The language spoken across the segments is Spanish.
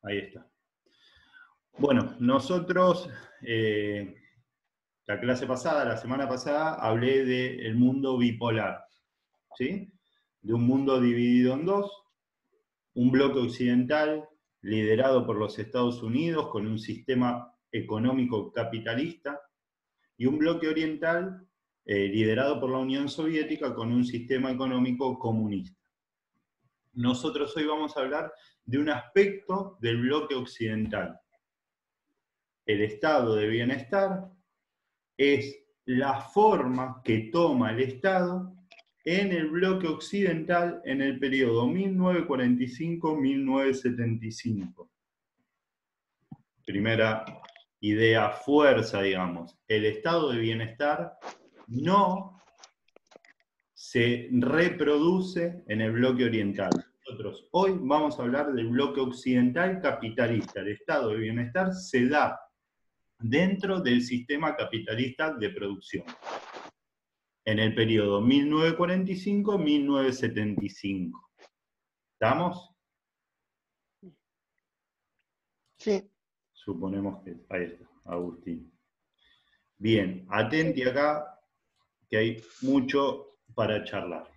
Ahí está. Bueno, nosotros, la semana pasada, hablé del mundo bipolar, ¿sí? De un mundo dividido en dos, un bloque occidental liderado por los Estados Unidos con un sistema económico capitalista, y un bloque oriental liderado por la Unión Soviética con un sistema económico comunista. Nosotros hoy vamos a hablar de un aspecto del bloque occidental. El estado de bienestar es la forma que toma el Estado en el bloque occidental en el periodo 1945-1975. Primera idea fuerza, digamos. El estado de bienestar no se reproduce en el bloque oriental. Nosotros hoy vamos a hablar del bloque occidental capitalista. El estado de bienestar se da dentro del sistema capitalista de producción, en el periodo 1945-1975. ¿Estamos? Sí. Suponemos que ahí está, Agustín. Bien, atenti acá, que hay mucho para charlar.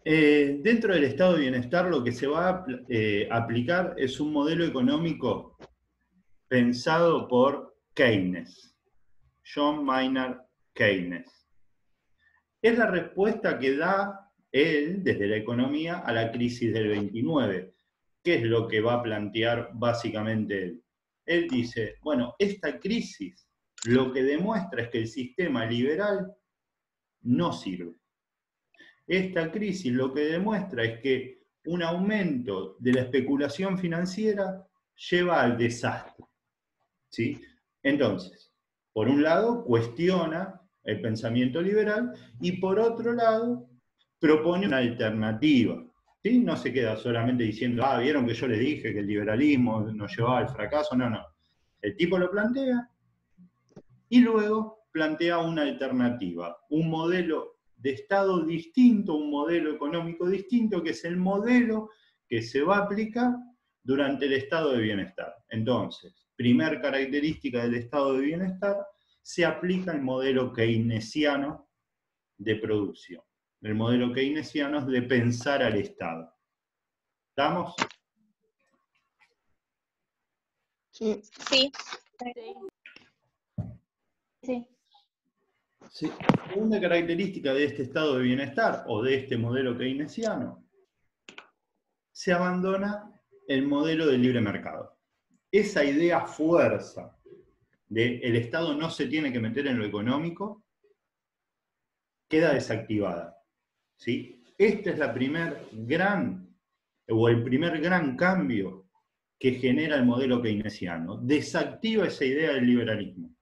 Dentro del estado de bienestar lo que se va a aplicar es un modelo económico pensado por Keynes, John Maynard Keynes. Es la respuesta que da él, desde la economía, a la crisis del 29. ¿Qué es lo que va a plantear básicamente él? Él dice, bueno, esta crisis lo que demuestra es que el sistema liberal no sirve. Esta crisis lo que demuestra es que un aumento de la especulación financiera lleva al desastre, ¿sí? Entonces, por un lado, cuestiona el pensamiento liberal y por otro lado, propone una alternativa. ¿Sí? No se queda solamente diciendo, vieron que yo les dije que el liberalismo nos llevaba al fracaso. No, no. El tipo lo plantea y luego plantea una alternativa, un modelo de Estado distinto, un modelo económico distinto, que es el modelo que se va a aplicar durante el estado de bienestar. Entonces, primer característica del estado de bienestar, se aplica el modelo keynesiano de producción. El modelo keynesiano es de pensar al Estado. ¿Estamos? Sí. Sí. Sí. Sí. Segunda característica de este estado de bienestar o de este modelo keynesiano, se abandona el modelo del libre mercado. Esa idea fuerza de el Estado no se tiene que meter en lo económico queda desactivada, ¿sí? Este es el primer gran cambio que genera el modelo keynesiano. Desactiva esa idea del liberalismo.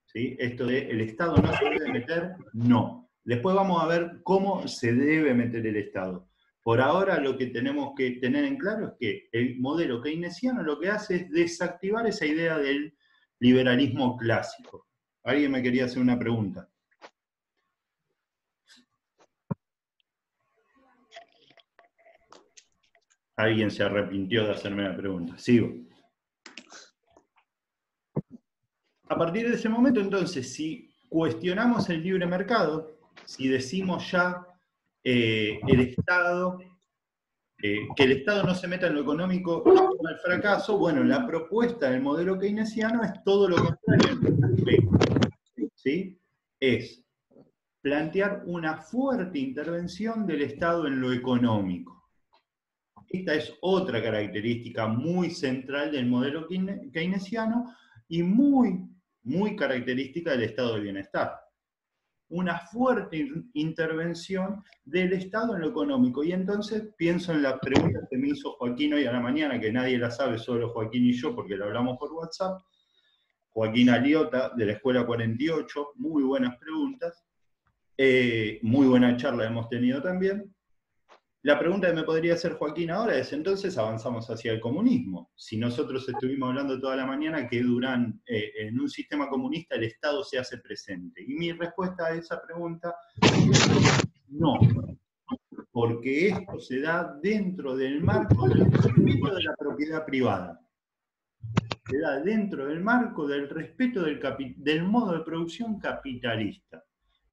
¿Sí? Esto de el Estado no se debe meter, no. Después vamos a ver cómo se debe meter el Estado. Por ahora lo que tenemos que tener en claro es que el modelo keynesiano lo que hace es desactivar esa idea del liberalismo clásico. ¿Alguien me quería hacer una pregunta? Alguien se arrepintió de hacerme la pregunta. Sigo. A partir de ese momento, entonces, si cuestionamos el libre mercado, si decimos ya el Estado, que el Estado no se meta en lo económico y al fracaso, bueno, la propuesta del modelo keynesiano es todo lo contrario. ¿Sí? Es plantear una fuerte intervención del Estado en lo económico. Esta es otra característica muy central del modelo keynesiano y muy característica del estado de bienestar. Una fuerte intervención del Estado en lo económico. Y entonces pienso en la pregunta que me hizo Joaquín hoy a la mañana, que nadie la sabe, solo Joaquín y yo, porque la hablamos por WhatsApp. Joaquín Aliota, de la Escuela 48, muy buenas preguntas. Muy buena charla hemos tenido también. La pregunta que me podría hacer Joaquín ahora es, entonces avanzamos hacia el comunismo. Si nosotros estuvimos hablando toda la mañana que en un sistema comunista el Estado se hace presente. Y mi respuesta a esa pregunta es no. porque esto se da dentro del marco del respeto de la propiedad privada. Se da dentro del marco del respeto del modo de producción capitalista.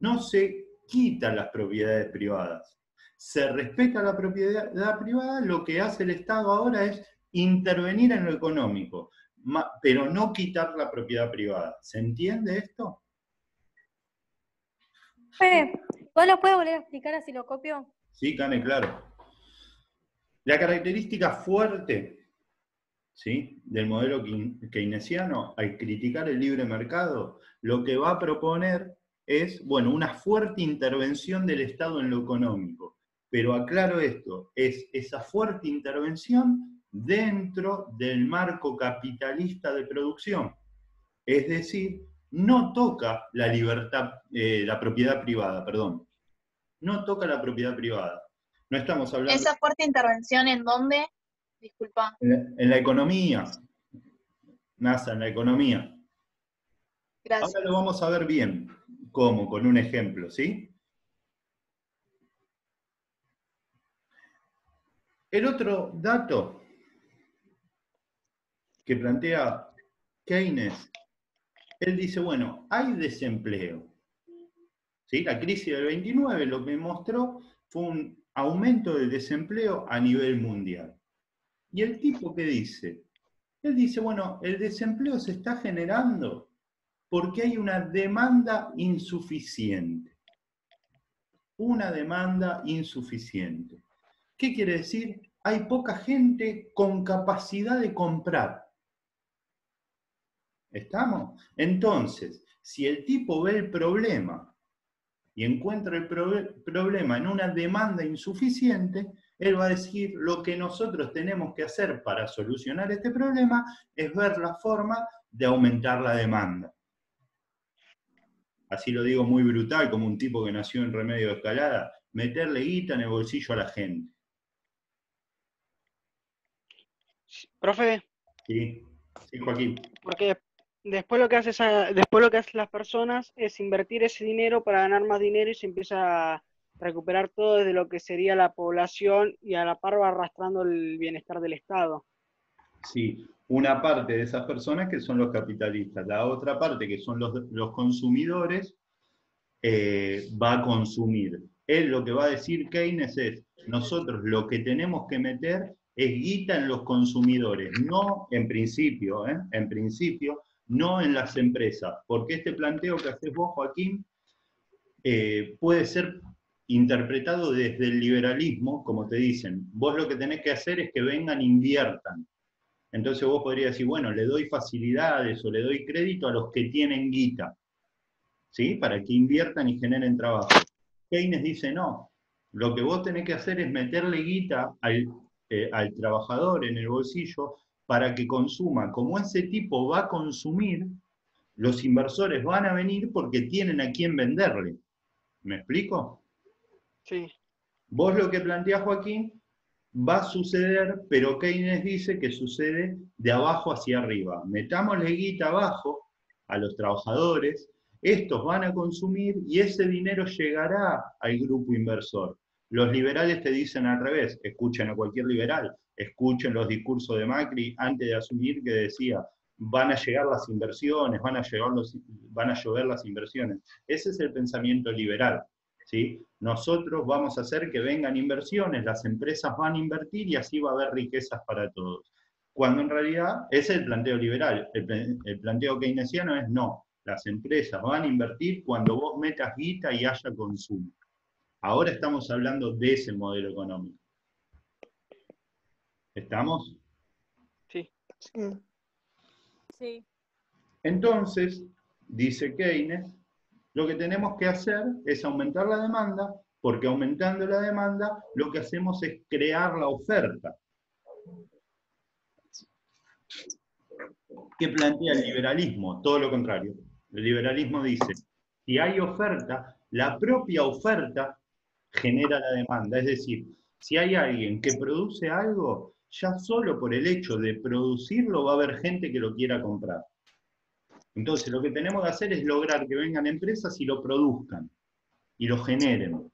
No se quitan las propiedades privadas. Se respeta la propiedad privada, lo que hace el Estado ahora es intervenir en lo económico, pero no quitar la propiedad privada. ¿Se entiende esto? ¿Vos lo puedes volver a explicar así lo copio? Sí, Cane, claro. La característica fuerte, ¿sí?, del modelo keynesiano, al criticar el libre mercado, lo que va a proponer es, bueno, una fuerte intervención del Estado en lo económico. Pero aclaro esto, es esa fuerte intervención dentro del marco capitalista de producción. Es decir, no toca la libertad, la propiedad privada, perdón. No toca la propiedad privada. No estamos hablando... ¿Esa fuerte intervención en dónde? Disculpa. En la economía. NASA, en la economía. Gracias. Ahora lo vamos a ver bien. ¿Cómo? Con un ejemplo, ¿sí? El otro dato que plantea Keynes, él dice, bueno, hay desempleo. ¿Sí? La crisis del 29 lo que mostró fue un aumento del desempleo a nivel mundial. ¿Y el tipo qué dice? Él dice, bueno, el desempleo se está generando porque hay una demanda insuficiente. Una demanda insuficiente. ¿Qué quiere decir? Hay poca gente con capacidad de comprar. ¿Estamos? Entonces, si el tipo ve el problema y encuentra el problema en una demanda insuficiente, él va a decir, lo que nosotros tenemos que hacer para solucionar este problema es ver la forma de aumentar la demanda. Así lo digo muy brutal, como un tipo que nació en Remedio de Escalada, meterle guita en el bolsillo a la gente. Profe, Sí, sí, Joaquín. porque después lo que después lo que hacen las personas es invertir ese dinero para ganar más dinero y se empieza a recuperar todo desde lo que sería la población y a la par va arrastrando el bienestar del Estado. Sí, una parte de esas personas que son los capitalistas, la otra parte que son los consumidores, va a consumir. Él lo que va a decir Keynes es, nosotros lo que tenemos que meter es guita en los consumidores, no en principio, no en las empresas, porque este planteo que haces vos, Joaquín, puede ser interpretado desde el liberalismo, como te dicen, vos lo que tenés que hacer es que vengan e inviertan. Entonces vos podrías decir, bueno, le doy facilidades o le doy crédito a los que tienen guita, ¿sí? Para que inviertan y generen trabajo. Keynes dice, no, lo que vos tenés que hacer es meterle guita al trabajador en el bolsillo para que consuma. Como ese tipo va a consumir, los inversores van a venir porque tienen a quién venderle. ¿Me explico? Sí. Vos lo que planteás, Joaquín, va a suceder, pero Keynes dice que sucede de abajo hacia arriba. Metámosle guita abajo a los trabajadores, estos van a consumir y ese dinero llegará al grupo inversor. Los liberales te dicen al revés, escuchen a cualquier liberal, escuchen los discursos de Macri antes de asumir que decía, van a llegar las inversiones, van a llover las inversiones. Ese es el pensamiento liberal. ¿Sí? Nosotros vamos a hacer que vengan inversiones, las empresas van a invertir y así va a haber riquezas para todos. Cuando en realidad ese es el planteo liberal, el planteo keynesiano es no, las empresas van a invertir cuando vos metas guita y haya consumo. Ahora estamos hablando de ese modelo económico. ¿Estamos? Sí. Sí. Entonces, dice Keynes, lo que tenemos que hacer es aumentar la demanda, porque aumentando la demanda lo que hacemos es crear la oferta. ¿Qué plantea el liberalismo? Todo lo contrario. El liberalismo dice, si hay oferta, la propia oferta genera la demanda. Es decir, si hay alguien que produce algo, ya solo por el hecho de producirlo va a haber gente que lo quiera comprar. Entonces, lo que tenemos que hacer es lograr que vengan empresas y lo produzcan, y lo generen.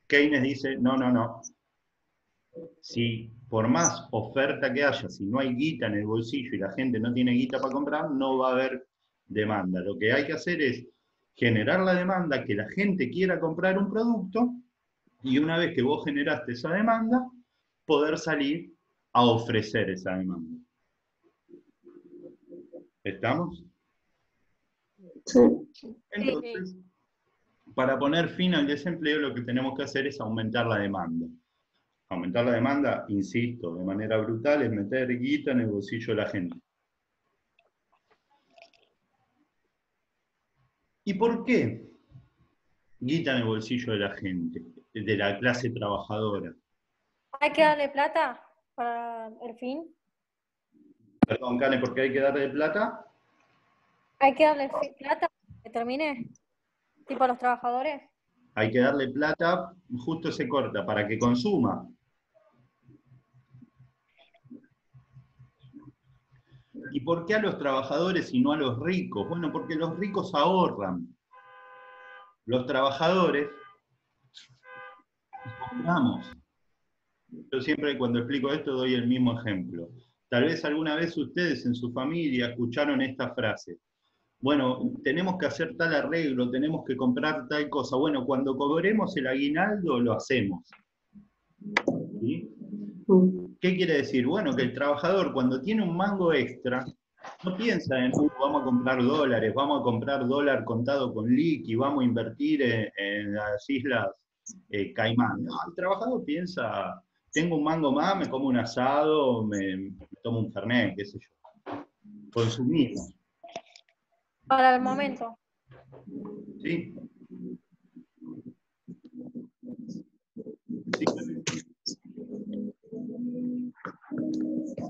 Keynes dice, no, no, no. Si por más oferta que haya, si no hay guita en el bolsillo y la gente no tiene guita para comprar, no va a haber demanda. Lo que hay que hacer es generar la demanda, que la gente quiera comprar un producto, y una vez que vos generaste esa demanda, poder salir a ofrecer esa demanda. ¿Estamos? Sí. Entonces, para poner fin al desempleo, lo que tenemos que hacer es aumentar la demanda. Aumentar la demanda, insisto, de manera brutal, es meter guita en el bolsillo de la gente. ¿Y por qué guita en el bolsillo de la gente, de la clase trabajadora? ¿Hay que darle plata para el fin? Perdón, Cane, ¿por qué hay que darle plata? ¿Hay que darle plata para que termine? ¿Tipo a los trabajadores? Hay que darle plata, justo se corta, para que consuma. ¿Y por qué a los trabajadores y no a los ricos? Bueno, porque los ricos ahorran. Los trabajadores compramos. Yo siempre cuando explico esto doy el mismo ejemplo. Tal vez alguna vez ustedes en su familia escucharon esta frase. Bueno, tenemos que hacer tal arreglo, tenemos que comprar tal cosa. Bueno, cuando cobremos el aguinaldo lo hacemos. ¿Sí? ¿Qué quiere decir? Bueno, que el trabajador cuando tiene un mango extra, no piensa en, vamos a comprar dólares, vamos a comprar dólar contado con liqui, vamos a invertir en las islas Caimán. No, el trabajador piensa, tengo un mango más, me como un asado, me tomo un fernet, qué sé yo. Consumimos. Para el momento. ¿Sí? Sí.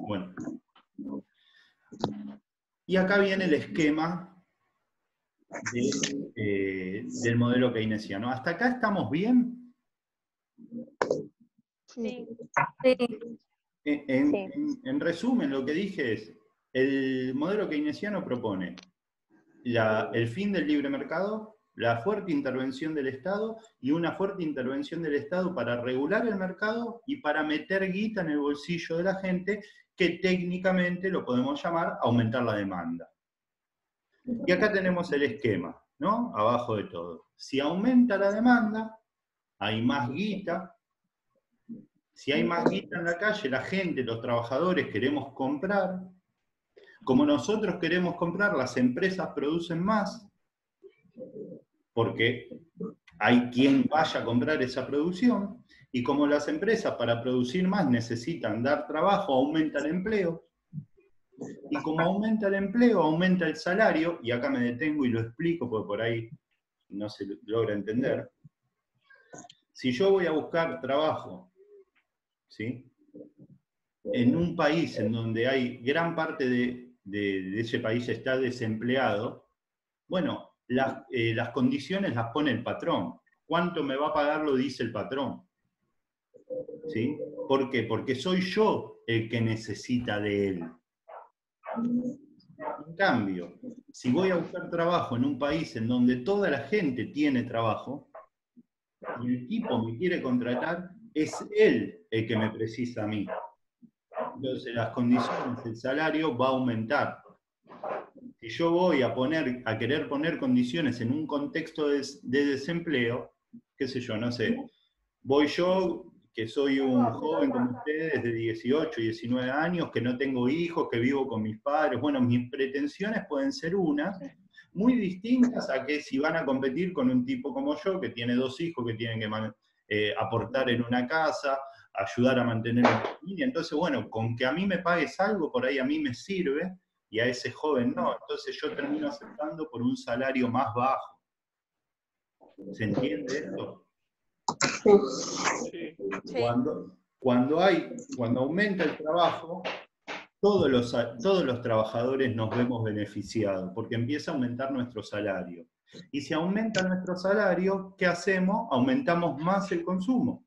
Bueno. Y acá viene el esquema del modelo keynesiano. ¿Hasta acá estamos bien? Sí. En resumen, lo que dije es, el modelo keynesiano propone el fin del libre mercado, la fuerte intervención del Estado y una fuerte intervención del Estado para regular el mercado y para meter guita en el bolsillo de la gente, que técnicamente lo podemos llamar aumentar la demanda. Y acá tenemos el esquema, ¿no? Abajo de todo. Si aumenta la demanda, hay más guita. Si hay más guita en la calle, la gente, los trabajadores queremos comprar. Como nosotros queremos comprar, las empresas producen más, porque hay quien vaya a comprar esa producción, y como las empresas para producir más necesitan dar trabajo, aumenta el empleo, y como aumenta el empleo, aumenta el salario, y acá me detengo y lo explico porque por ahí no se logra entender. Si yo voy a buscar trabajo, ¿sí?, en un país en donde hay gran parte de ese país está desempleado, bueno, las condiciones las pone el patrón. ¿Cuánto me va a pagar? Lo dice el patrón. ¿Sí? ¿Por qué? Porque soy yo el que necesita de él. En cambio, si voy a buscar trabajo en un país en donde toda la gente tiene trabajo, y el tipo me quiere contratar, es él el que me precisa a mí. Entonces las condiciones, el salario va a aumentar. Si yo voy a querer poner condiciones en un contexto de desempleo, qué sé yo, no sé, voy yo, que soy un joven como ustedes, de 18, 19 años, que no tengo hijos, que vivo con mis padres, bueno, mis pretensiones pueden ser unas, muy distintas a que si van a competir con un tipo como yo, que tiene 2 hijos, que tienen que aportar en una casa, ayudar a mantener una familia. Entonces, bueno, con que a mí me pagues algo, por ahí a mí me sirve, y a ese joven no. Entonces yo termino aceptando por un salario más bajo. ¿Se entiende esto? Sí. Cuando aumenta el trabajo, todos los trabajadores nos vemos beneficiados, porque empieza a aumentar nuestro salario. Y si aumenta nuestro salario, ¿qué hacemos? Aumentamos más el consumo.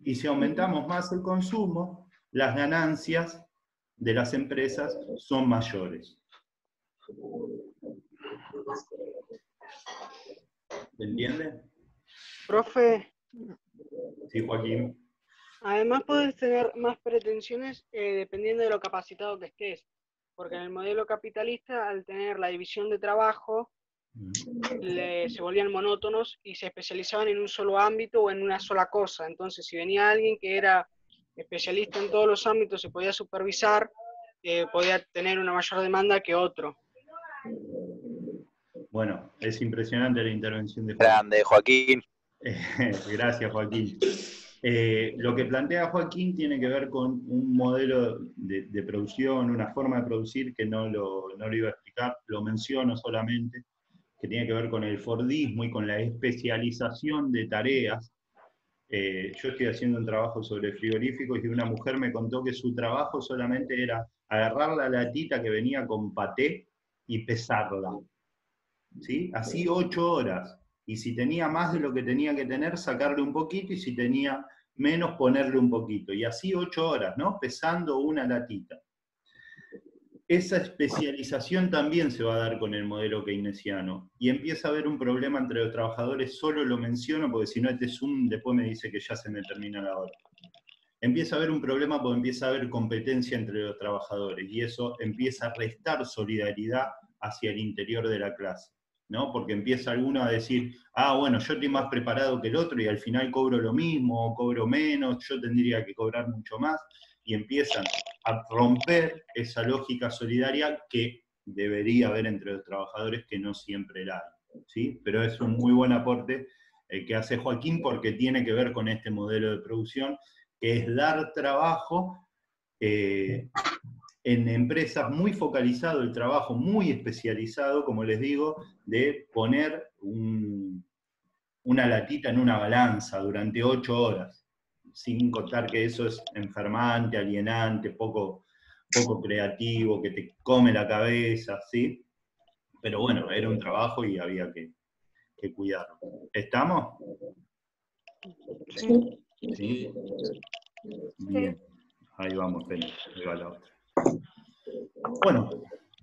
Y si aumentamos más el consumo, las ganancias de las empresas son mayores. ¿Se entiende? Profe, Sí, Joaquín. además puedes tener más pretensiones dependiendo de lo capacitado que estés, porque en el modelo capitalista, al tener la división de trabajo, se volvían monótonos y se especializaban en un solo ámbito o en una sola cosa. Entonces, si venía alguien que era especialista en todos los ámbitos y podía supervisar, podía tener una mayor demanda que otro. Bueno, es impresionante la intervención de Joaquín. Grande, Joaquín. Gracias, Joaquín. Lo que plantea Joaquín tiene que ver con un modelo de producción, una forma de producir que no lo iba a explicar, lo menciono solamente, que tiene que ver con el fordismo y con la especialización de tareas. Yo estoy haciendo un trabajo sobre frigoríficos y una mujer me contó que su trabajo solamente era agarrar la latita que venía con paté y pesarla. ¿Sí? Así 8 horas. Y si tenía más de lo que tenía que tener, sacarle un poquito, y si tenía menos, ponerle un poquito. Y así 8 horas, ¿no? Pesando una latita. Esa especialización también se va a dar con el modelo keynesiano. Y empieza a haber un problema entre los trabajadores, solo lo menciono, porque si no este Zoom después me dice que ya se me termina la hora. Empieza a haber un problema porque empieza a haber competencia entre los trabajadores, y eso empieza a restar solidaridad hacia el interior de la clase, ¿no? Porque empieza alguno a decir, ah, bueno, yo estoy más preparado que el otro y al final cobro lo mismo, o cobro menos, yo tendría que cobrar mucho más, y empiezan a romper esa lógica solidaria que debería haber entre los trabajadores, que no siempre la hay, ¿sí? Pero es un muy buen aporte el que hace Joaquín, porque tiene que ver con este modelo de producción, que es dar trabajo en empresas muy focalizado, el trabajo muy especializado, como les digo, de poner una latita en una balanza durante 8 horas, sin contar que eso es enfermante, alienante, poco creativo, que te come la cabeza, ¿sí? Pero bueno, era un trabajo y había que cuidarlo. ¿Estamos? Sí. ¿Sí? Bien, ahí vamos, ahí va la otra. Bueno,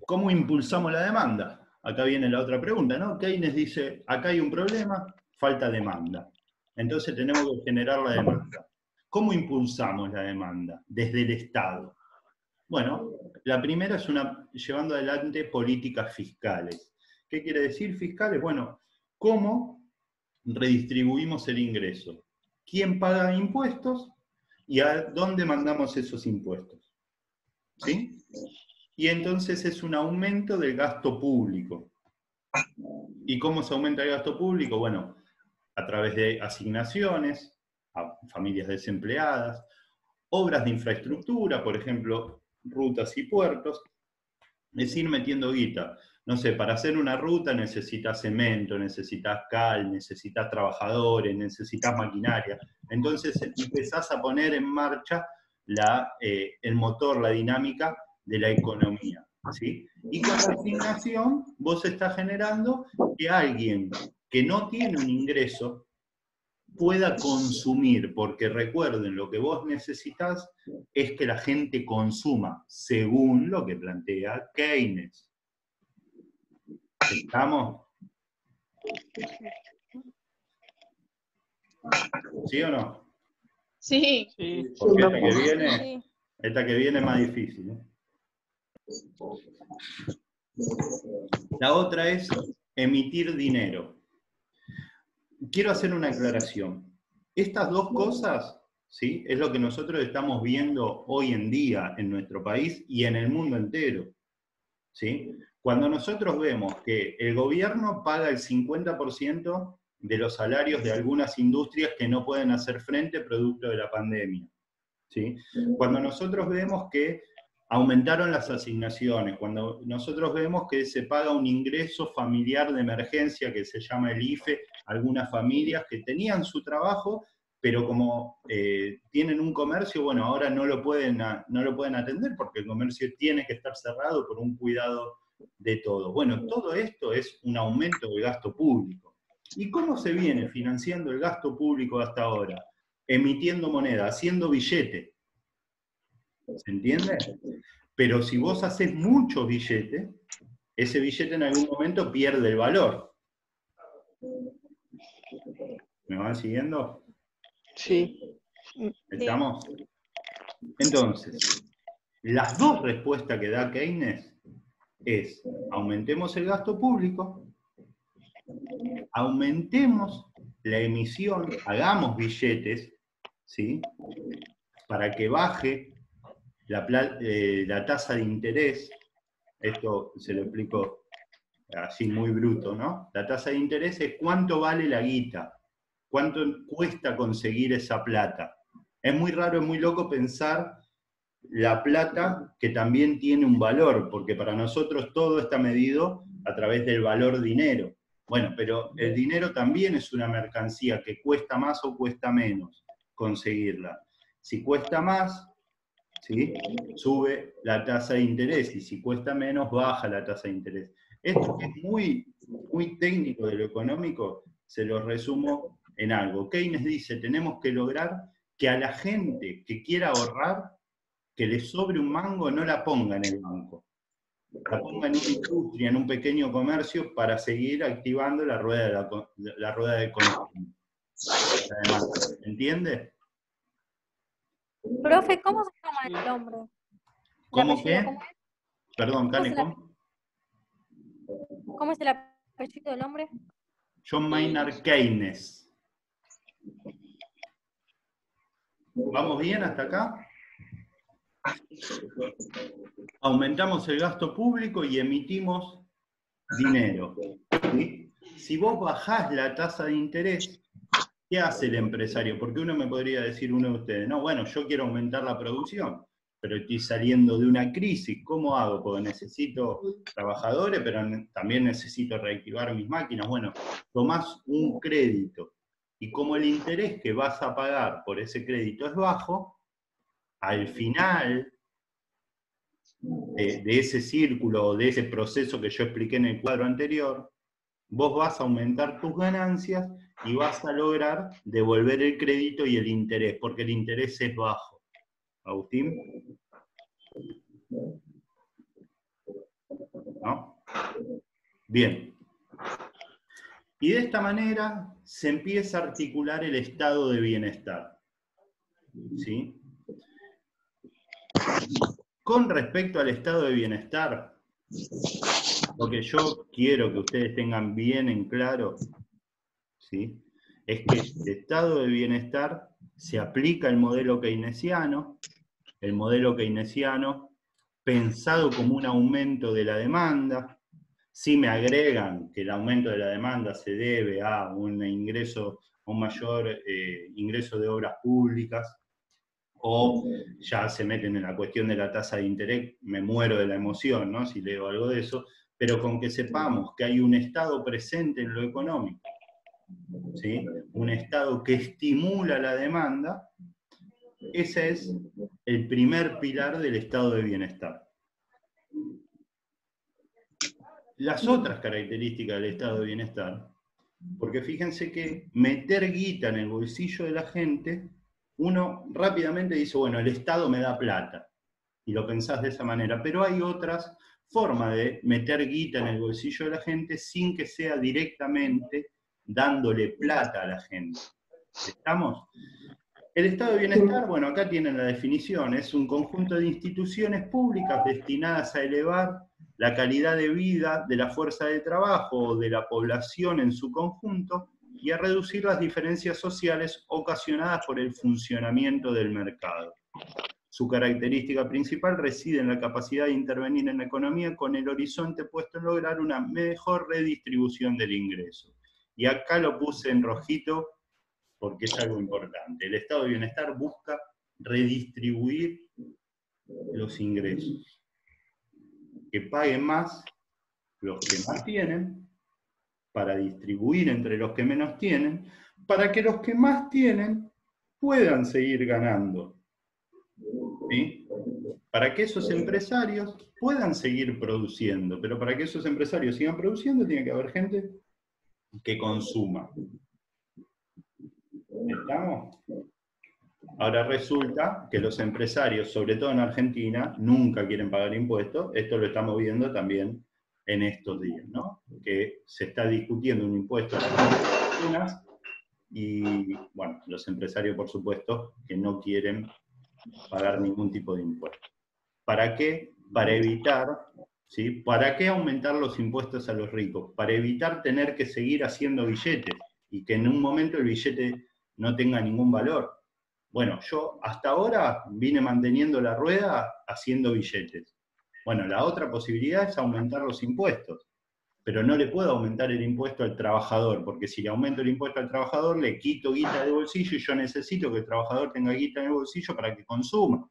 ¿cómo impulsamos la demanda? Acá viene la otra pregunta, ¿no? Keynes dice, acá hay un problema, falta demanda. Entonces tenemos que generar la demanda. ¿Cómo impulsamos la demanda? Desde el Estado. Bueno, la primera es llevando adelante políticas fiscales. ¿Qué quiere decir fiscales? Bueno, ¿cómo redistribuimos el ingreso? ¿Quién paga impuestos? ¿Y a dónde mandamos esos impuestos? ¿Sí? Y entonces es un aumento del gasto público. ¿Y cómo se aumenta el gasto público? Bueno, a través de asignaciones a familias desempleadas, obras de infraestructura, por ejemplo, rutas y puertos, es ir metiendo guita. No sé, para hacer una ruta necesitas cemento, necesitas cal, necesitas trabajadores, necesitas maquinaria. Entonces empezás a poner en marcha el motor, la dinámica de la economía, ¿sí? Y con la asignación vos estás generando que alguien que no tiene un ingreso pueda consumir, porque recuerden, lo que vos necesitas es que la gente consuma, según lo que plantea Keynes. ¿Estamos? ¿Sí o no? Sí. Sí. Porque Sí. esta que viene es más difícil, ¿eh? La otra es emitir dinero. Quiero hacer una aclaración. Estas dos cosas, ¿sí?, es lo que nosotros estamos viendo hoy en día en nuestro país y en el mundo entero, ¿sí? Cuando nosotros vemos que el gobierno paga el 50% de los salarios de algunas industrias que no pueden hacer frente producto de la pandemia, ¿sí? Cuando nosotros vemos que aumentaron las asignaciones, cuando nosotros vemos que se paga un ingreso familiar de emergencia que se llama el IFE, algunas familias que tenían su trabajo, pero como tienen un comercio, bueno, ahora no lo pueden atender porque el comercio tiene que estar cerrado por un cuidado de todo. Bueno, todo esto es un aumento del gasto público. ¿Y cómo se viene financiando el gasto público hasta ahora? Emitiendo moneda, haciendo billete. ¿Se entiende? Pero si vos haces muchos billetes, ese billete en algún momento pierde el valor. ¿Me van siguiendo? Sí. ¿Estamos? Entonces, las dos respuestas que da Keynes es: aumentemos el gasto público, aumentemos la emisión, hagamos billetes, ¿sí? Para que baje la tasa de interés. Esto se lo explico así muy bruto, ¿no? La tasa de interés es cuánto vale la guita, cuánto cuesta conseguir esa plata. Es muy raro, es muy loco pensar la plata que también tiene un valor, porque para nosotros todo está medido a través del valor dinero. Bueno, pero el dinero también es una mercancía que cuesta más o cuesta menos conseguirla. Si cuesta más, ¿sí?, sube la tasa de interés, y si cuesta menos, baja la tasa de interés. Esto que es muy, muy técnico de lo económico, se lo resumo en algo. Keynes dice: tenemos que lograr que a la gente que quiera ahorrar, que le sobre un mango, no la ponga en el banco. La ponga en una industria, en un pequeño comercio, para seguir activando la rueda de consumo. ¿Entiende? Profe, ¿cómo se llama el hombre? ¿Cómo apellido, qué? ¿cómo es? Perdón, ¿Cómo es Cane, ¿Cómo es el apellido del hombre? John Maynard Keynes. ¿Vamos bien hasta acá? Aumentamos el gasto público y emitimos dinero, ¿sí? Si vos bajás la tasa de interés, ¿qué hace el empresario? Porque uno me podría decir, uno de ustedes, no, bueno, yo quiero aumentar la producción, pero estoy saliendo de una crisis, ¿cómo hago? Porque necesito trabajadores, pero también necesito reactivar mis máquinas. Bueno, tomás un crédito, y como el interés que vas a pagar por ese crédito es bajo, al final de ese círculo, de ese proceso que yo expliqué en el cuadro anterior, vos vas a aumentar tus ganancias y vas a lograr devolver el crédito y el interés, porque el interés es bajo. ¿Agustín? ¿No? Bien. Y de esta manera se empieza a articular el estado de bienestar. ¿Sí? Con respecto al estado de bienestar, lo que yo quiero que ustedes tengan bien en claro, ¿sí?, es que el estado de bienestar se aplica el modelo keynesiano pensado como un aumento de la demanda. Si me agregan que el aumento de la demanda se debe a un mayor ingreso de obras públicas, o ya se meten en la cuestión de la tasa de interés, me muero de la emoción, ¿no?, si leo algo de eso, pero con que sepamos que hay un Estado presente en lo económico, ¿sí?, un Estado que estimula la demanda, ese es el primer pilar del estado de bienestar. Las otras características del estado de bienestar, porque fíjense que meter guita en el bolsillo de la gente, uno rápidamente dice, bueno, el Estado me da plata, y lo pensás de esa manera, pero hay otras formas de meter guita en el bolsillo de la gente sin que sea directamente dándole plata a la gente. ¿Estamos? El estado de bienestar, bueno, acá tienen la definición, es un conjunto de instituciones públicas destinadas a elevar la calidad de vida de la fuerza de trabajo o de la población en su conjunto y a reducir las diferencias sociales ocasionadas por el funcionamiento del mercado. Su característica principal reside en la capacidad de intervenir en la economía con el horizonte puesto en lograr una mejor redistribución del ingreso. Y acá lo puse en rojito porque es algo importante. El estado de bienestar busca redistribuir los ingresos. Que paguen más los que más tienen, para distribuir entre los que menos tienen, para que los que más tienen puedan seguir ganando. ¿Sí? Para que esos empresarios puedan seguir produciendo, pero para que esos empresarios sigan produciendo tiene que haber gente que consuma. ¿Estamos? Ahora resulta que los empresarios, sobre todo en Argentina, nunca quieren pagar impuestos. Esto lo estamos viendo también en estos días, ¿no? Que se está discutiendo un impuesto a las fortunas y, bueno, los empresarios, por supuesto, que no quieren pagar ningún tipo de impuesto. ¿Para qué? Para evitar, ¿sí? ¿Para qué aumentar los impuestos a los ricos? Para evitar tener que seguir haciendo billetes y que en un momento el billete no tenga ningún valor. Bueno, yo hasta ahora vine manteniendo la rueda haciendo billetes. Bueno, la otra posibilidad es aumentar los impuestos, pero no le puedo aumentar el impuesto al trabajador, porque si le aumento el impuesto al trabajador, le quito guita de bolsillo y yo necesito que el trabajador tenga guita en el bolsillo para que consuma.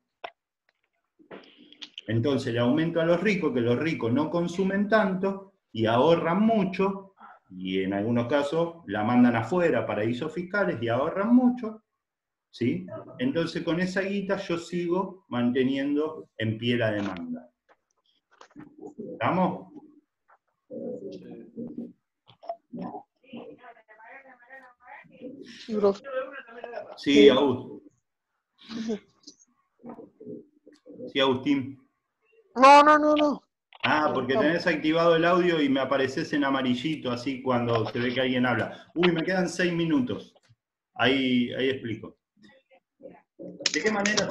Entonces le aumento a los ricos, que los ricos no consumen tanto y ahorran mucho, y en algunos casos la mandan afuera, paraísos fiscales, y ahorran mucho, ¿sí? Entonces con esa guita yo sigo manteniendo en pie la demanda. ¿Estamos? Sí, Agustín. Sí, Agustín. No. Ah, porque tenés activado el audio y me apareces en amarillito, así cuando se ve que alguien habla. Uy, me quedan 6 minutos. Ahí explico. ¿De qué manera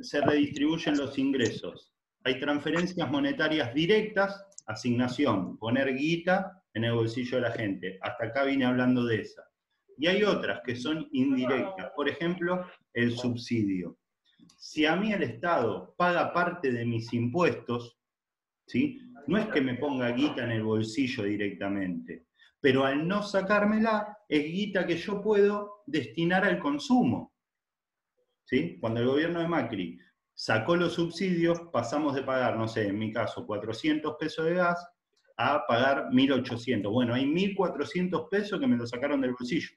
se redistribuyen los ingresos? Hay transferencias monetarias directas, asignación, poner guita en el bolsillo de la gente. Hasta acá vine hablando de esa. Y hay otras que son indirectas. Por ejemplo, el subsidio. Si a mí el Estado paga parte de mis impuestos, ¿sí? No es que me ponga guita en el bolsillo directamente, pero al no sacármela, es guita que yo puedo destinar al consumo. ¿Sí? Cuando el gobierno de Macri sacó los subsidios, pasamos de pagar, no sé, en mi caso, 400 pesos de gas, a pagar 1.800. Bueno, hay 1.400 pesos que me lo sacaron del bolsillo.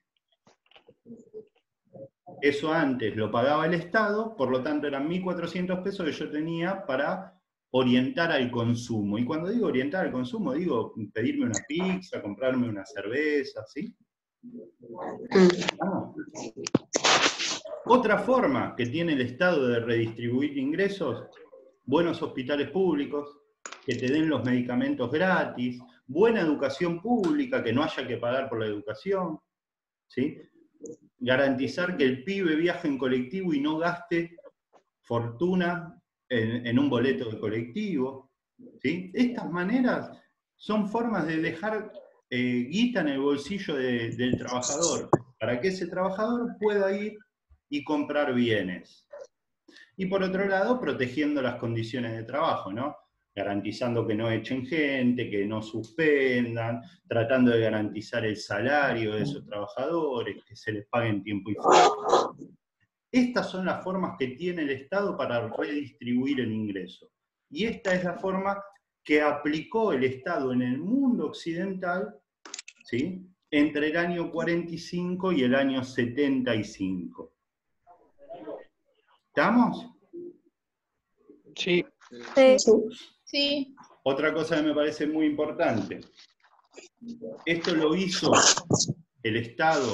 Eso antes lo pagaba el Estado, por lo tanto eran 1.400 pesos que yo tenía para orientar al consumo. Y cuando digo orientar al consumo, digo pedirme una pizza, comprarme una cerveza, ¿sí? ¿Estamos? Otra forma que tiene el Estado de redistribuir ingresos, buenos hospitales públicos, que te den los medicamentos gratis, buena educación pública, que no haya que pagar por la educación, ¿sí? Garantizar que el pibe viaje en colectivo y no gaste fortuna en un boleto de colectivo, ¿sí? Estas maneras son formas de dejar guita en el bolsillo del trabajador, para que ese trabajador pueda ir y comprar bienes. Y por otro lado, protegiendo las condiciones de trabajo, ¿no? Garantizando que no echen gente, que no suspendan, tratando de garantizar el salario de esos trabajadores, que se les pague en tiempo y forma. Estas son las formas que tiene el Estado para redistribuir el ingreso. Y esta es la forma que aplicó el Estado en el mundo occidental, ¿sí? Entre el año 45 y el año 75. ¿Estamos? Sí. Sí. Otra cosa que me parece muy importante. Esto lo hizo el Estado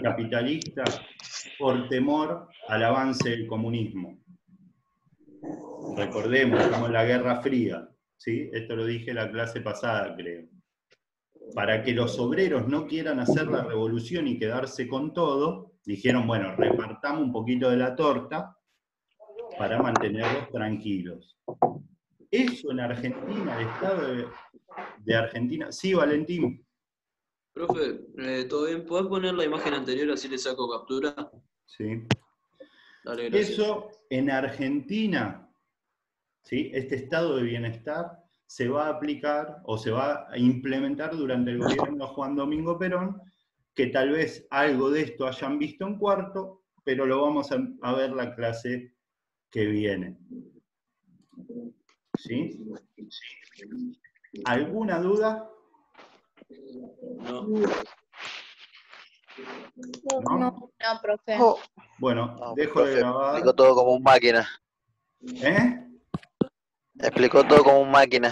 capitalista por temor al avance del comunismo. Recordemos, como en la Guerra Fría, ¿sí? Esto lo dije en la clase pasada, creo. Para que los obreros no quieran hacer la revolución y quedarse con todo, dijeron, bueno, repartamos un poquito de la torta para mantenerlos tranquilos. Eso en Argentina, el Estado de Argentina... Sí, Valentín. Profe, ¿todo bien? ¿Podés poner la imagen anterior así le saco captura? Sí. Dale, gracias. Eso en Argentina, ¿sí? Este estado de bienestar se va a aplicar o se va a implementar durante el gobierno de Juan Domingo Perón, que tal vez algo de esto hayan visto en cuarto, pero lo vamos a ver la clase que viene. ¿Sí? ¿Alguna duda? No. ¿No? No, profe. Bueno, No, dejo profe, de grabar. explicó todo como un máquina. ¿Eh? Explicó todo como un máquina.